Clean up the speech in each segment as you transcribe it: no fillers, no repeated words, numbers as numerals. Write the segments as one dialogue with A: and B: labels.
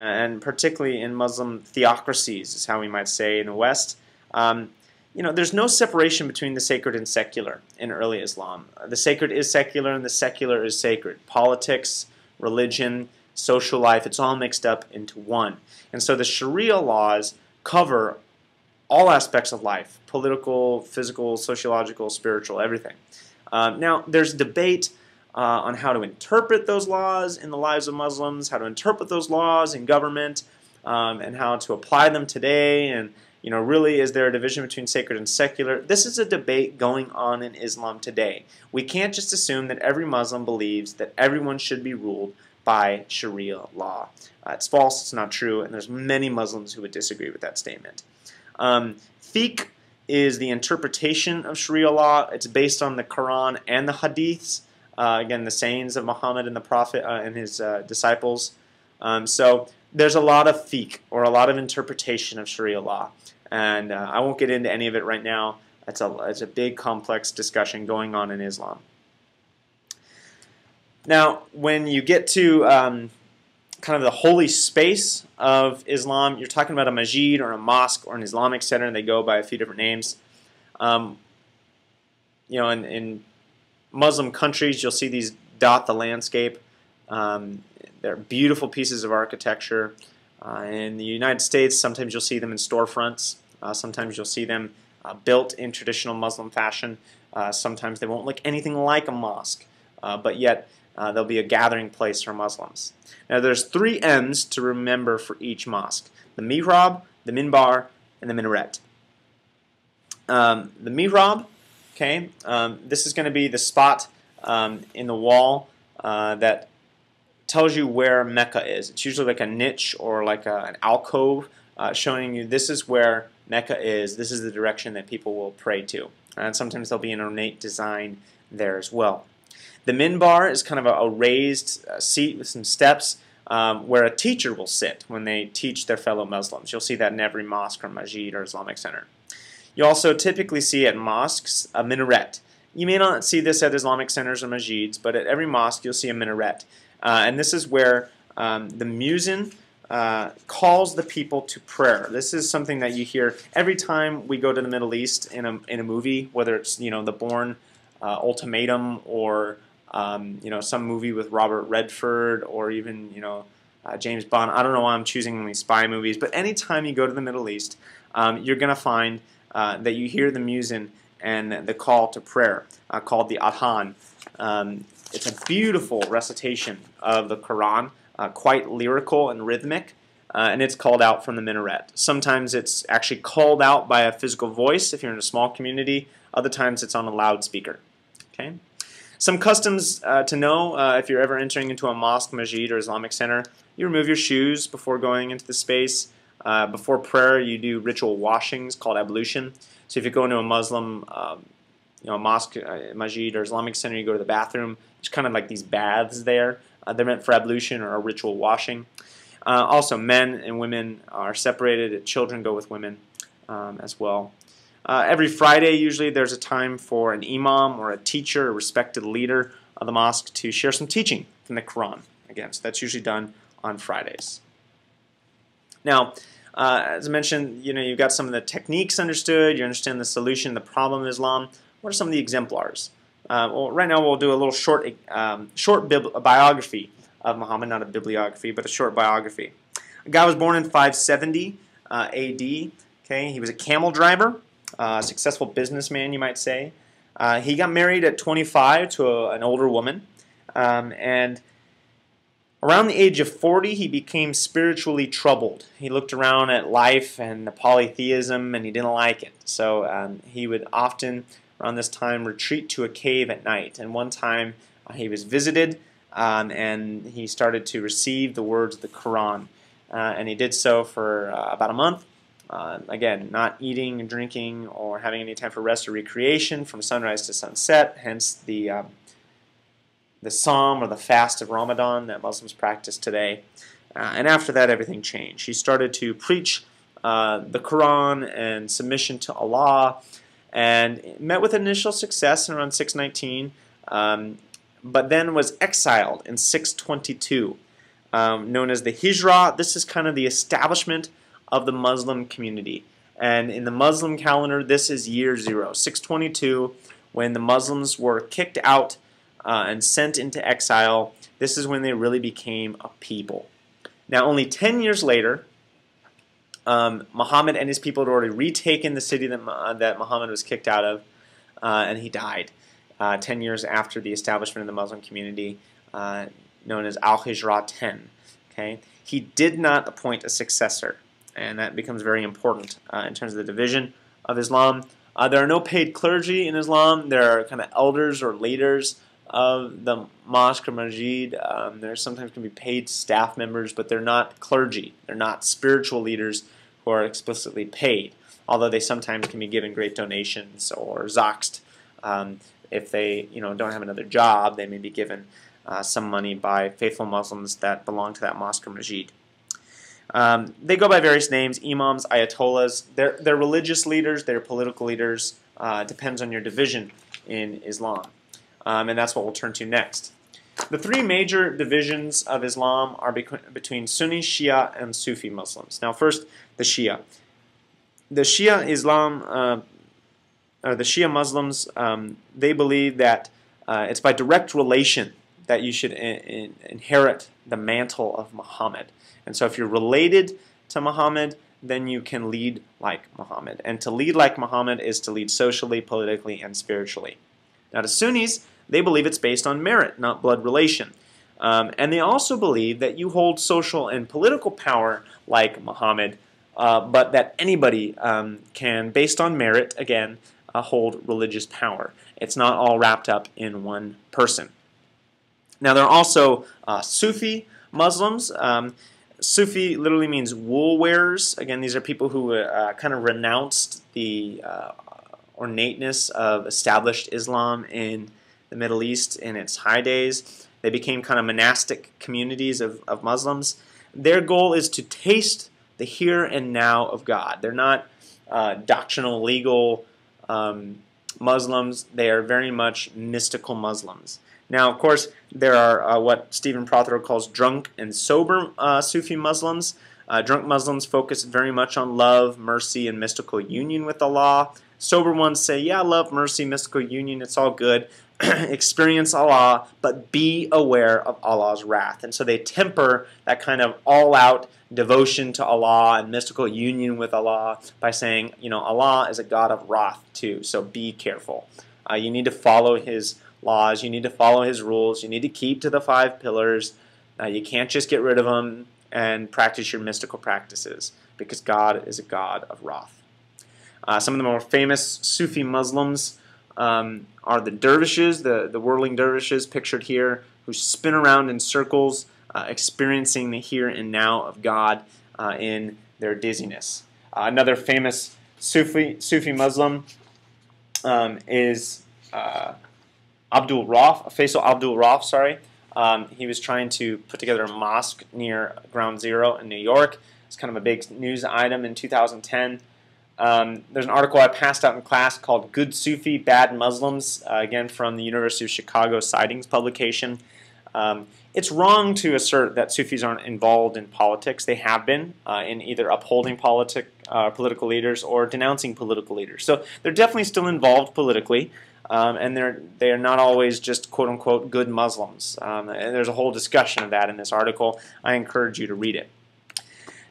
A: and particularly in Muslim theocracies, is how we might say in the West. There's no separation between the sacred and secular in early Islam. The sacred is secular and the secular is sacred. Politics, religion, social life, it's all mixed up into one. And so the Sharia laws cover all aspects of life: political, physical, sociological, spiritual, everything. Now, there's debate on how to interpret those laws in the lives of Muslims, how to interpret those laws in government, and how to apply them today. And really, is there a division between sacred and secular? This is a debate going on in Islam today. We can't just assume that every Muslim believes that everyone should be ruled by Sharia law. It's false, it's not true, and there's many Muslims who would disagree with that statement. Fiqh is the interpretation of Sharia law. It's based on the Quran and the Hadiths, again, the sayings of Muhammad and the Prophet and his disciples. So there's a lot of fiqh, or a lot of interpretation of Sharia law. And I won't get into any of it right now. It's a big, complex discussion going on in Islam. Now, when you get to kind of the holy space of Islam, you're talking about a masjid or a mosque or an Islamic center. They go by a few different names. In Muslim countries, you'll see these dot the landscape. They're beautiful pieces of architecture. In the United States, sometimes you'll see them in storefronts. Sometimes you'll see them built in traditional Muslim fashion. Sometimes they won't look anything like a mosque, but yet there'll be a gathering place for Muslims. Now, there's 3 M's to remember for each mosque: the mihrab, the minbar, and the minaret. The mihrab, okay, this is going to be the spot in the wall that tells you where Mecca is. It's usually like a niche or like an alcove showing you this is where Mecca is. This is the direction that people will pray to. And sometimes there'll be an ornate design there as well. The minbar is kind of a raised seat with some steps where a teacher will sit when they teach their fellow Muslims. You'll see that in every mosque or masjid or Islamic center. You also typically see at mosques a minaret. You may not see this at Islamic centers or masjids, but at every mosque you'll see a minaret. And this is where the muezzin calls the people to prayer. This is something that you hear every time we go to the Middle East in a movie, whether it's the Bourne Ultimatum or some movie with Robert Redford or even James Bond. I don't know why I'm choosing these spy movies, but anytime you go to the Middle East, you're going to find that you hear the muezzin and the call to prayer called the adhan. It's a beautiful recitation of the Quran, quite lyrical and rhythmic, and it's called out from the minaret. Sometimes it's actually called out by a physical voice if you're in a small community. Other times it's on a loudspeaker. Okay. Some customs to know if you're ever entering into a mosque, masjid, or Islamic center: you remove your shoes before going into the space. Before prayer, you do ritual washings called ablution. So if you go into a Muslim mosque, masjid, or Islamic center, you go to the bathroom. There's kind of like these baths there. They're meant for ablution or a ritual washing. Also, men and women are separated. Children go with women as well. Every Friday, usually, there's a time for an imam or a teacher, a respected leader of the mosque, to share some teaching from the Quran. Again, so that's usually done on Fridays. Now, as I mentioned, you've got some of the techniques understood. You understand the solution, the problem of Islam. What are some of the exemplars? Well, right now we'll do a little short biography of Muhammad, not a bibliography, but a short biography. The guy was born in 570 A.D. Okay, he was a camel driver. A successful businessman, you might say. He got married at 25 to an older woman, and around the age of 40, he became spiritually troubled. He looked around at life and the polytheism, and he didn't like it. So he would often, around this time, retreat to a cave at night. And one time, he was visited, and he started to receive the words of the Quran. And he did so for about a month. Again, not eating and drinking or having any time for rest or recreation from sunrise to sunset, hence the Psalm or the fast of Ramadan that Muslims practice today. And after that, everything changed. He started to preach the Quran and submission to Allah, and met with initial success in around 619, but then was exiled in 622. known as the Hijra. This is kind of the establishment of the Muslim community. And in the Muslim calendar, this is year 0, 622, when the Muslims were kicked out and sent into exile. This is when they really became a people. Now, only 10 years later, Muhammad and his people had already retaken the city that Muhammad was kicked out of, and he died 10 years after the establishment of the Muslim community, known as Al-Hijra 10. Okay? He did not appoint a successor, and that becomes very important in terms of the division of Islam. There are no paid clergy in Islam. There are kind of elders or leaders of the mosque or masjid. There sometimes can be paid staff members, but they're not clergy. They're not spiritual leaders who are explicitly paid, although they sometimes can be given great donations or zakst. If they don't have another job, they may be given some money by faithful Muslims that belong to that mosque or masjid. They go by various names: imams, ayatollahs. They're religious leaders, they're political leaders. Depends on your division in Islam. And that's what we'll turn to next. The three major divisions of Islam are between Sunni, Shia, and Sufi Muslims. Now first, the Shia. The Shia Islam, or the Shia Muslims, they believe that it's by direct relation that you should inherit the mantle of Muhammad. And so if you're related to Muhammad, then you can lead like Muhammad. And to lead like Muhammad is to lead socially, politically, and spiritually. Now to Sunnis, they believe it's based on merit, not blood relation. And they also believe that you hold social and political power like Muhammad, but that anybody can, based on merit, again, hold religious power. It's not all wrapped up in one person. Now there are also Sufi Muslims. Sufi literally means wool wearers. Again, these are people who kind of renounced the ornateness of established Islam in the Middle East in its high days. They became kind of monastic communities of Muslims. Their goal is to taste the here and now of God. They're not doctrinal, legal Muslims. They are very much mystical Muslims. Now, of course, there are what Stephen Prothero calls drunk and sober Sufi Muslims. Drunk Muslims focus very much on love, mercy, and mystical union with Allah. Sober ones say, yeah, love, mercy, mystical union, it's all good. Experience Allah, but be aware of Allah's wrath. And so they temper that kind of all-out devotion to Allah and mystical union with Allah by saying, Allah is a God of wrath too, so be careful. You need to follow His laws, you need to follow His rules, you need to keep to the 5 pillars. You can't just get rid of them and practice your mystical practices, because God is a God of wrath. Some of the more famous Sufi Muslims are the dervishes, the whirling dervishes pictured here, who spin around in circles, experiencing the here and now of God in their dizziness. Another famous Sufi Muslim is Faisal Abdul Rauf, sorry. He was trying to put together a mosque near Ground Zero in New York. It's kind of a big news item in 2010. There's an article I passed out in class called Good Sufi, Bad Muslims, again from the University of Chicago Sightings publication. It's wrong to assert that Sufis aren't involved in politics. They have been in either upholding political leaders or denouncing political leaders. So they're definitely still involved politically, and they are not always just quote-unquote good Muslims. And there's a whole discussion of that in this article. I encourage you to read it.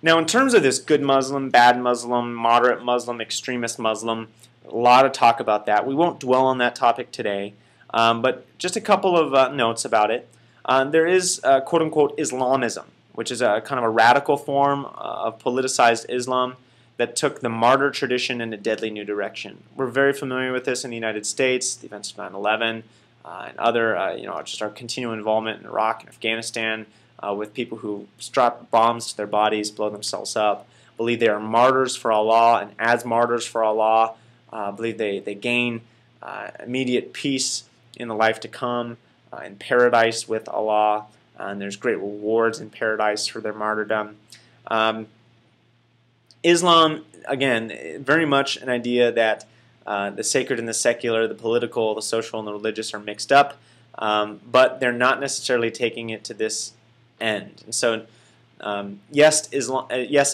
A: Now, in terms of this good Muslim, bad Muslim, moderate Muslim, extremist Muslim, a lot of talk about that. We won't dwell on that topic today, but just a couple of notes about it. There is quote-unquote Islamism, which is a kind of a radical form of politicized Islam that took the martyr tradition in a deadly new direction. We're very familiar with this in the United States, the events of 9/11, and other, just our continual involvement in Iraq and Afghanistan, with people who strap bombs to their bodies, blow themselves up, believe they are martyrs for Allah, and as martyrs for Allah, believe they gain immediate peace in the life to come, in paradise with Allah, and there's great rewards in paradise for their martyrdom. Islam, again, very much an idea that the sacred and the secular, the political, the social, and the religious are mixed up, but they're not necessarily taking it to this end. And so, yes, yes,